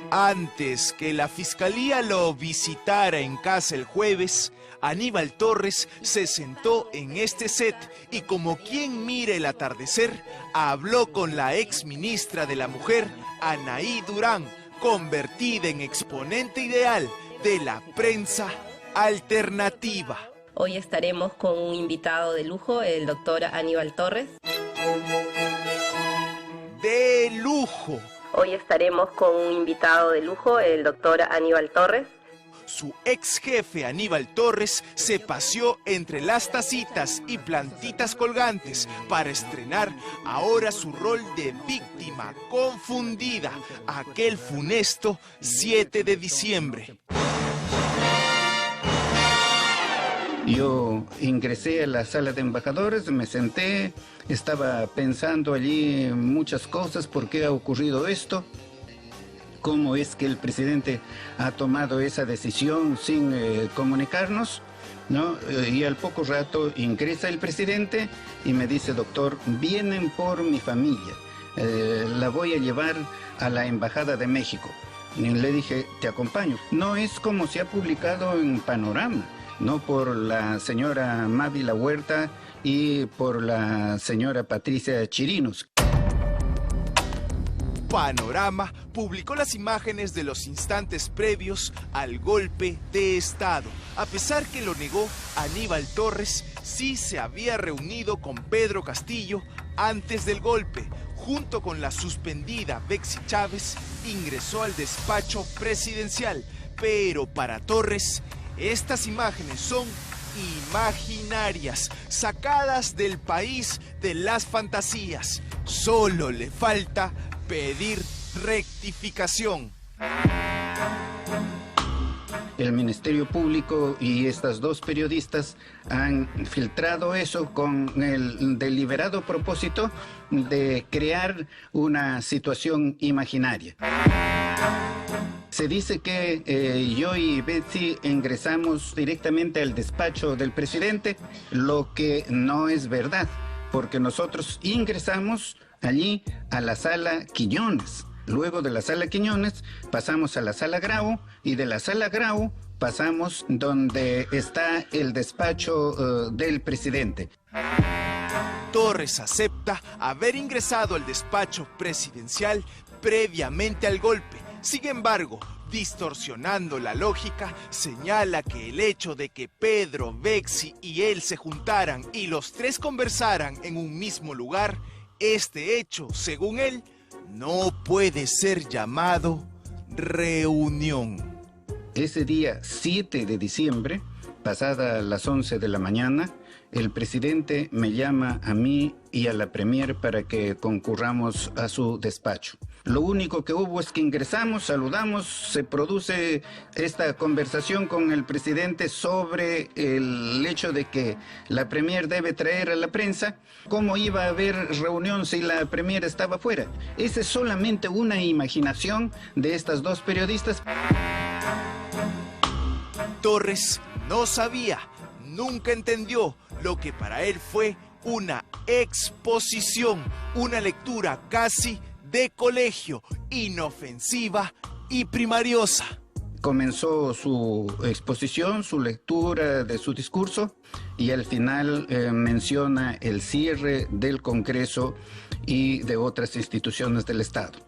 Antes que la fiscalía lo visitara en casa el jueves, Aníbal Torres se sentó en este set y, como quien mira el atardecer, habló con la exministra de la Mujer, Anaí Durán, convertida en exponente ideal de la prensa alternativa. Hoy estaremos con un invitado de lujo, el doctor Aníbal Torres. ¡De lujo! Hoy estaremos con un invitado de lujo, el doctor Aníbal Torres. Su ex jefe Aníbal Torres se paseó entre las tacitas y plantitas colgantes para estrenar ahora su rol de víctima confundida aquel funesto 7 de diciembre. Yo ingresé a la sala de embajadores, me senté, estaba pensando allí muchas cosas, por qué ha ocurrido esto, cómo es que el presidente ha tomado esa decisión sin comunicarnos, ¿no? Y al poco rato ingresa el presidente y me dice: doctor, vienen por mi familia, la voy a llevar a la Embajada de México. Y le dije: te acompaño. No es como se ha publicado en Panorama, no por la señora Mávila Huerta y por la señora Patricia Chirinos. Panorama publicó las imágenes de los instantes previos al golpe de Estado. A pesar que lo negó, Aníbal Torres sí se había reunido con Pedro Castillo antes del golpe. Junto con la suspendida Betsy Chávez, ingresó al despacho presidencial. Pero para Torres, estas imágenes son imaginarias, sacadas del país de las fantasías. Solo le falta pedir rectificación. El Ministerio Público y estas dos periodistas han filtrado eso con el deliberado propósito de crear una situación imaginaria. Se dice que yo y Betsy ingresamos directamente al despacho del presidente, lo que no es verdad, porque nosotros ingresamos allí a la sala Quiñones. Luego de la sala Quiñones pasamos a la sala Grau y de la sala Grau pasamos donde está el despacho del presidente. Torres acepta haber ingresado al despacho presidencial previamente al golpe. Sin embargo, distorsionando la lógica, señala que el hecho de que Pedro, Betsy y él se juntaran y los tres conversaran en un mismo lugar, este hecho, según él, no puede ser llamado reunión. Ese día 7 de diciembre, pasadas las 11 de la mañana, el presidente me llama a mí y a la premier para que concurramos a su despacho. Lo único que hubo es que ingresamos, saludamos, se produce esta conversación con el presidente sobre el hecho de que la premier debe traer a la prensa. ¿Cómo iba a haber reunión si la premier estaba fuera? Esa es solamente una imaginación de estas dos periodistas. Torres no sabía, nunca entendió lo que para él fue una exposición, una lectura casi de colegio, inofensiva y primariosa. Comenzó su exposición, su lectura de su discurso y al final menciona el cierre del Congreso y de otras instituciones del Estado.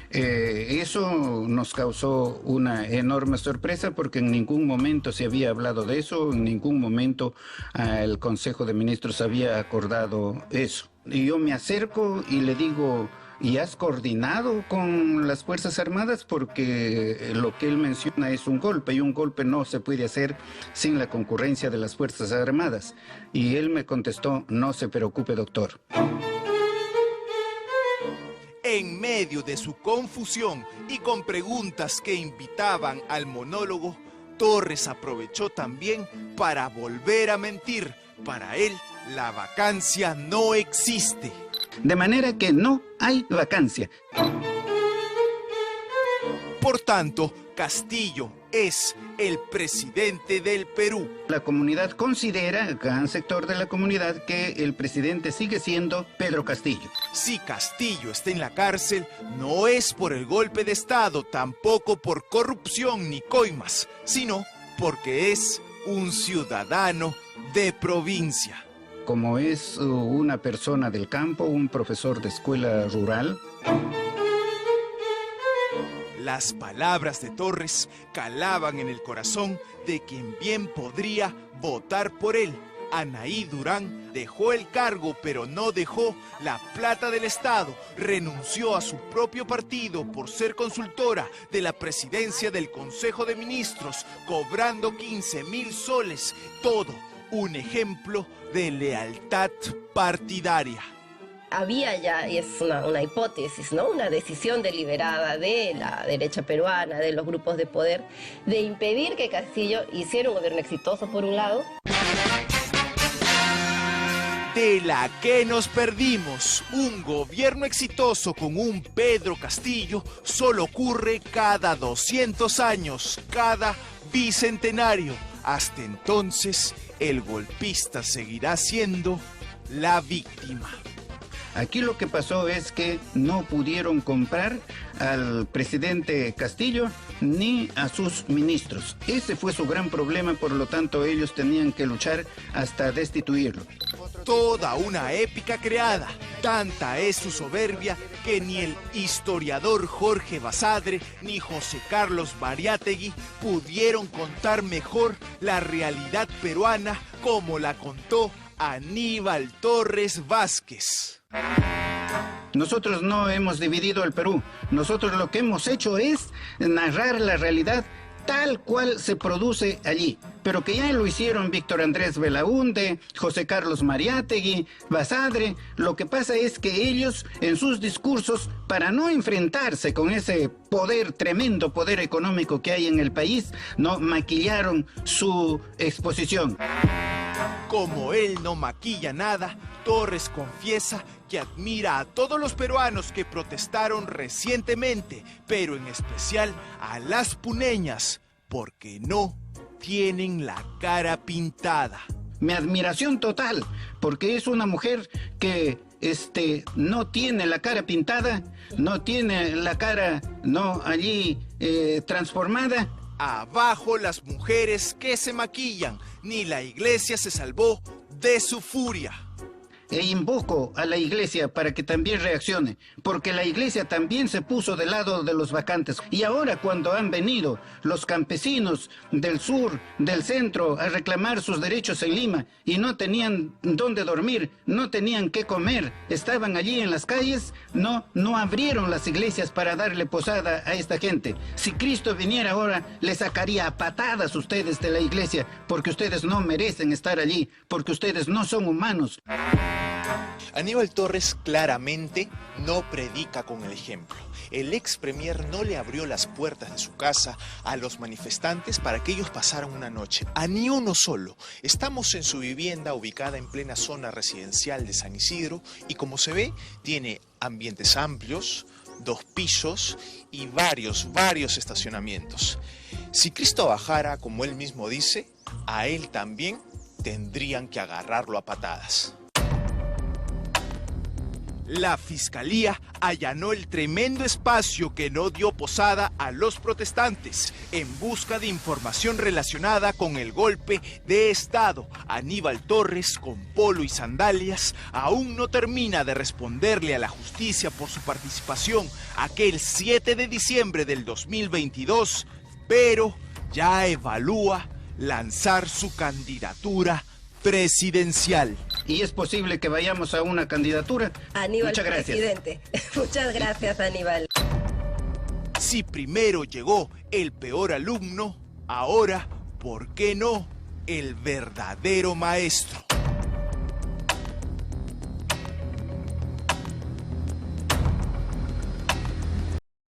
Eso nos causó una enorme sorpresa porque en ningún momento se había hablado de eso, en ningún momento el Consejo de Ministros había acordado eso. Y yo me acerco y le digo: ¿y has coordinado con las Fuerzas Armadas? Porque lo que él menciona es un golpe y un golpe no se puede hacer sin la concurrencia de las Fuerzas Armadas. Y él me contestó: no se preocupe, doctor. En medio de su confusión y con preguntas que invitaban al monólogo, Torres aprovechó también para volver a mentir. Para él, la vacancia no existe. De manera que no hay vacancia. Por tanto, Castillo es el presidente del Perú. La comunidad considera, gran sector de la comunidad, que el presidente sigue siendo Pedro Castillo. Si Castillo está en la cárcel, no es por el golpe de Estado, tampoco por corrupción ni coimas, sino porque es un ciudadano de provincia. Como es una persona del campo, un profesor de escuela rural. Las palabras de Torres calaban en el corazón de quien bien podría votar por él. Anaí Durán dejó el cargo, pero no dejó la plata del Estado. Renunció a su propio partido por ser consultora de la presidencia del Consejo de Ministros, cobrando 15.000 soles. Todo un ejemplo de lealtad partidaria. Había ya, y es una hipótesis, ¿no? Una decisión deliberada de la derecha peruana, de los grupos de poder, de impedir que Castillo hiciera un gobierno exitoso por un lado. De la que nos perdimos, un gobierno exitoso con un Pedro Castillo solo ocurre cada 200 años, cada bicentenario. Hasta entonces, el golpista seguirá siendo la víctima. Aquí lo que pasó es que no pudieron comprar al presidente Castillo ni a sus ministros. Ese fue su gran problema, por lo tanto ellos tenían que luchar hasta destituirlo. Toda una épica creada. Tanta es su soberbia que ni el historiador Jorge Basadre ni José Carlos Mariátegui pudieron contar mejor la realidad peruana como la contó Aníbal Torres Vázquez. Nosotros no hemos dividido el Perú. Nosotros lo que hemos hecho es narrar la realidad tal cual se produce allí. Pero que ya lo hicieron Víctor Andrés Belaúnde, José Carlos Mariátegui, Basadre. Lo que pasa es que ellos, en sus discursos, para no enfrentarse con ese poder, tremendo poder económico que hay en el país, no maquillaron su exposición. Como él no maquilla nada, Torres confiesa que admira a todos los peruanos que protestaron recientemente, pero en especial a las puneñas, porque no tienen la cara pintada. Mi admiración total, porque es una mujer que no tiene la cara pintada, no tiene la cara allí transformada. Abajo las mujeres que se maquillan, ni la iglesia se salvó de su furia. E invoco a la iglesia para que también reaccione, porque la iglesia también se puso del lado de los vacantes. Y ahora cuando han venido los campesinos del sur, del centro, a reclamar sus derechos en Lima y no tenían dónde dormir, no tenían qué comer, estaban allí en las calles, no abrieron las iglesias para darle posada a esta gente. Si Cristo viniera ahora, les sacaría a patadas ustedes de la iglesia, porque ustedes no merecen estar allí, porque ustedes no son humanos. Aníbal Torres claramente no predica con el ejemplo. El ex premier no le abrió las puertas de su casa a los manifestantes para que ellos pasaran una noche. A ni uno solo. Estamos en su vivienda ubicada en plena zona residencial de San Isidro y como se ve, tiene ambientes amplios, 2 pisos y varios estacionamientos. Si Cristo bajara, como él mismo dice, a él también tendrían que agarrarlo a patadas. La fiscalía allanó el tremendo espacio que no dio posada a los protestantes en busca de información relacionada con el golpe de Estado. Aníbal Torres, con polo y sandalias, aún no termina de responderle a la justicia por su participación aquel 7 de diciembre del 2022, pero ya evalúa lanzar su candidatura presidencial. Y es posible que vayamos a una candidatura. Aníbal, muchas gracias. Presidente. Muchas gracias, Aníbal. Si primero llegó el peor alumno, ahora, ¿por qué no el verdadero maestro?